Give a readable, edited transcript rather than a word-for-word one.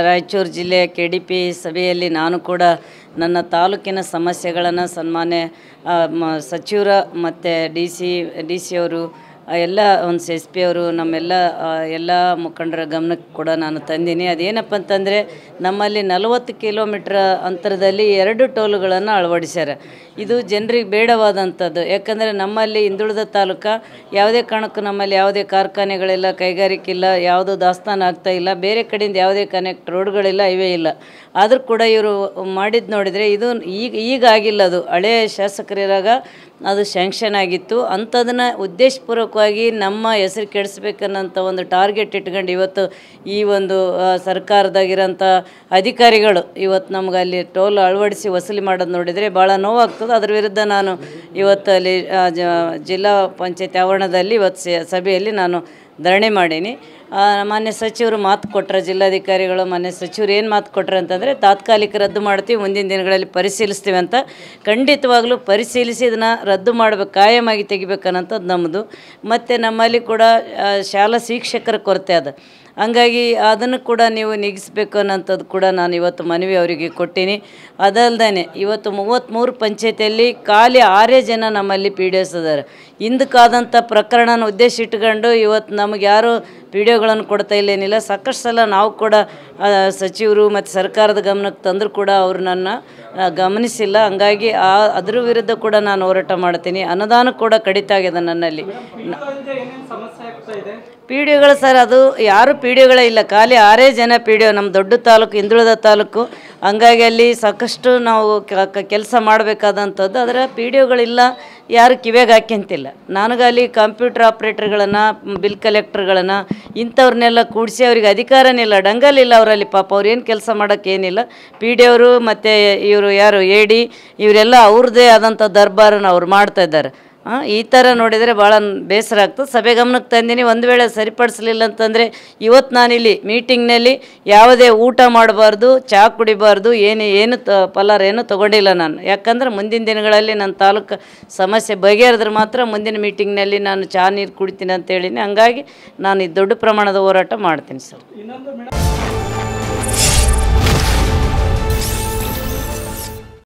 ರಾಯಚೂರು ಜಿಲ್ಲೆಯ KDP ಸಭೆಯಲ್ಲಿ ನಾನು ಕೂಡ ನನ್ನ ತಾಲೂಕಿನ ಸಮಸ್ಯೆಗಳನ್ನು ಸನ್ಮಾನ್ಯ ಸಚಿವರ ಮತ್ತು ಡಿ ಸಿ ಅವರು ಎಲ್ಲ ಒಂದು SP ಅವರು ನಮ್ಮೆಲ್ಲ ಎಲ್ಲ ಮುಖಂಡರ ಗಮನಕ್ಕೆ ಕೂಡ ನಾನು ತಂದೀನಿ. ಅದೇನಪ್ಪ ಅಂತಂದರೆ ನಮ್ಮಲ್ಲಿ 40 ಕಿಲೋಮೀಟ್ರ್ ಅಂತರದಲ್ಲಿ 2 ಟೋಲುಗಳನ್ನು ಅಳವಡಿಸ್ಯಾರ. ಇದು ಜನರಿಗೆ ಬೇಡವಾದಂಥದ್ದು. ಯಾಕಂದರೆ ನಮ್ಮಲ್ಲಿ ಹಿಂದುಳಿದ ತಾಲೂಕು, ಯಾವುದೇ ಕಾರಣಕ್ಕೂ ನಮ್ಮಲ್ಲಿ ಯಾವುದೇ ಕಾರ್ಖಾನೆಗಳಿಲ್ಲ, ಕೈಗಾರಿಕೆ ಇಲ್ಲ, ಯಾವುದೂ ದಾಸ್ತಾನು ಆಗ್ತಾ ಇಲ್ಲ, ಬೇರೆ ಕಡೆಯಿಂದ ಯಾವುದೇ ಕನೆಕ್ಟ್ ರೋಡ್ಗಳಿಲ್ಲ, ಹೈವೇ ಇಲ್ಲ. ಆದರೂ ಕೂಡ ಇವರು ಮಾಡಿದ್ದು ನೋಡಿದರೆ ಇದು ಈಗ ಆಗಿಲ್ಲ, ಅದು ಹಳೆಯ ಶಾಸಕರಿರಾಗ ಅದು ಶ್ಯಾಂಕ್ಷನ್ ಆಗಿತ್ತು. ಅಂಥದನ್ನು ಉದ್ದೇಶಪೂರ್ವಕವಾಗಿ ನಮ್ಮ ಹೆಸರು ಕೆಡಿಸ್ಬೇಕನ್ನೋಂಥ ಒಂದು ಟಾರ್ಗೆಟ್ ಇಟ್ಕೊಂಡು ಇವತ್ತು ಈ ಒಂದು ಸರ್ಕಾರದಾಗಿರೋಂಥ ಅಧಿಕಾರಿಗಳು ಇವತ್ತು ನಮ್ಗೆ ಅಲ್ಲಿ ಟೋಲ್ ಅಳವಡಿಸಿ ವಸೂಲಿ ಮಾಡೋದು ನೋಡಿದರೆ ಭಾಳ ನೋವಾಗ್ತದೆ. ಅದ್ರ ವಿರುದ್ಧ ನಾನು ಇವತ್ತು ಅಲ್ಲಿ ಜಿಲ್ಲಾ ಪಂಚಾಯತ್ ಆವರಣದಲ್ಲಿ ಇವತ್ತು ಸಭೆಯಲ್ಲಿ ನಾನು ಧರಣಿ ಮಾಡೀನಿ. ಮಾನ್ಯ ಸಚಿವರು ಮಾತು ಕೊಟ್ಟರೆ, ಜಿಲ್ಲಾಧಿಕಾರಿಗಳು ಮಾನ್ಯ ಸಚಿವರು ಏನು ಮಾತು ಕೊಟ್ಟರೆ ಅಂತಂದರೆ ತಾತ್ಕಾಲಿಕ ರದ್ದು ಮಾಡ್ತೀವಿ, ಮುಂದಿನ ದಿನಗಳಲ್ಲಿ ಪರಿಶೀಲಿಸ್ತೀವಿ ಅಂತ. ಖಂಡಿತವಾಗ್ಲೂ ಪರಿಶೀಲಿಸಿ ಇದನ್ನು ರದ್ದು ಮಾಡಬೇಕು, ಕಾಯಮಾಗಿ ತೆಗಿಬೇಕನ್ನೋಂಥದ್ದು ನಮ್ಮದು. ಮತ್ತು ನಮ್ಮಲ್ಲಿ ಕೂಡ ಶಾಲಾ ಶಿಕ್ಷಕರ ಕೊರತೆ ಅದ. ಹಂಗಾಗಿ ಅದನ್ನು ಕೂಡ ನೀವು ನೀಗಿಸಬೇಕು ಅನ್ನೋಂಥದ್ದು ಕೂಡ ನಾನು ಇವತ್ತು ಮನವಿ ಅವರಿಗೆ ಕೊಟ್ಟೀನಿ. ಅದಲ್ಲದೆ ಇವತ್ತು 33 ಪಂಚಾಯತಿಯಲ್ಲಿ ಖಾಲಿ 6 ಜನ ನಮ್ಮಲ್ಲಿ PDOs ಅದಾರೆ. ಹಿಂದಕ್ಕಾದಂಥ ಪ್ರಕರಣನ ಉದ್ದೇಶ ಇಟ್ಕೊಂಡು ಇವತ್ತು ನಮಗೆ ಯಾರು PDOಗಳನ್ನು ಕೊಡ್ತಾ ಇಲ್ಲೇನಿಲ್ಲ. ಸಾಕಷ್ಟು ಸಲ ನಾವು ಕೂಡ ಸಚಿವರು ಮತ್ತು ಸರ್ಕಾರದ ಗಮನಕ್ಕೆ ತಂದರೂ ಕೂಡ ಅವರು ನನ್ನ ಗಮನಿಸಿಲ್ಲ. ಹಂಗಾಗಿ ಅದ್ರ ವಿರುದ್ಧ ಕೂಡ ನಾನು ಹೋರಾಟ ಮಾಡ್ತೀನಿ. ಅನುದಾನ ಕೂಡ ಕಡಿತ ಆಗಿದೆ ನನ್ನಲ್ಲಿ. PDOಗಳು ಸರ್, ಅದು ಯಾರು PDOಗಳೇ ಇಲ್ಲ, ಖಾಲಿ 6 ಜನ PDO ನಮ್ಮ ದೊಡ್ಡ ತಾಲೂಕು, ಹಿಂದುಳಿದ ತಾಲೂಕು. ಹಂಗಾಗಿ ಅಲ್ಲಿ ಸಾಕಷ್ಟು ನಾವು ಕೆಲಸ ಮಾಡಬೇಕಾದಂಥದ್ದು. ಅದರ PDOಗಳಿಲ್ಲ, ಯಾರು ಕಿವಿಯಾಗಿ ಹಾಕ್ಯಂತಿಲ್ಲ. ನನಗಲ್ಲಿ ಕಂಪ್ಯೂಟರ್ ಆಪ್ರೇಟರ್ಗಳನ್ನು, ಬಿಲ್ ಕಲೆಕ್ಟರ್ಗಳನ್ನು ಇಂಥವ್ರನ್ನೆಲ್ಲ ಕೂಡಿಸಿ ಅವ್ರಿಗೆ ಅಧಿಕಾರನೇ ಇಲ್ಲ, ಡಂಗಲಿಲ್ಲ ಅವರಲ್ಲಿ. ಪಾಪ ಅವ್ರು ಏನು ಕೆಲಸ ಮಾಡೋಕ್ಕೇನಿಲ್ಲ. PDO ಅವರು ಮತ್ತು ಇವರು ಯಾರು AD ಇವರೆಲ್ಲ ಅವ್ರದ್ದೇ ಆದಂಥ ದರ್ಬಾರನ್ನು ಅವ್ರು ಮಾಡ್ತಾಯಿದ್ದಾರೆ. ಈ ಥರ ನೋಡಿದರೆ ಭಾಳ ಬೇಸರ ಆಗ್ತದೆ. ಸಭೆ ಗಮನಕ್ಕೆ ತಂದೀನಿ. ಒಂದು ವೇಳೆ ಸರಿಪಡಿಸಲಿಲ್ಲ ಅಂತಂದರೆ ಇವತ್ತು ನಾನಿಲ್ಲಿ ಮೀಟಿಂಗ್ನಲ್ಲಿ ಯಾವುದೇ ಊಟ ಮಾಡಬಾರ್ದು, ಚಹಾ ಕುಡಿಬಾರ್ದು, ಏನು ಪಲಾರ ಏನು ತೊಗೊಂಡಿಲ್ಲ ನಾನು. ಯಾಕಂದ್ರೆ ಮುಂದಿನ ದಿನಗಳಲ್ಲಿ ನನ್ನ ತಾಲೂಕು ಸಮಸ್ಯೆ ಬಗೆಹರಿದ್ರೆ ಮಾತ್ರ ಮುಂದಿನ ಮೀಟಿಂಗ್ನಲ್ಲಿ ನಾನು ಚಹಾ ನೀರು ಕುಡಿತೀನಿ ಅಂತೇಳಿನಿ. ಹಂಗಾಗಿ ನಾನು ಈ ದೊಡ್ಡ ಪ್ರಮಾಣದ ಹೋರಾಟ ಮಾಡ್ತೀನಿ ಸರ್.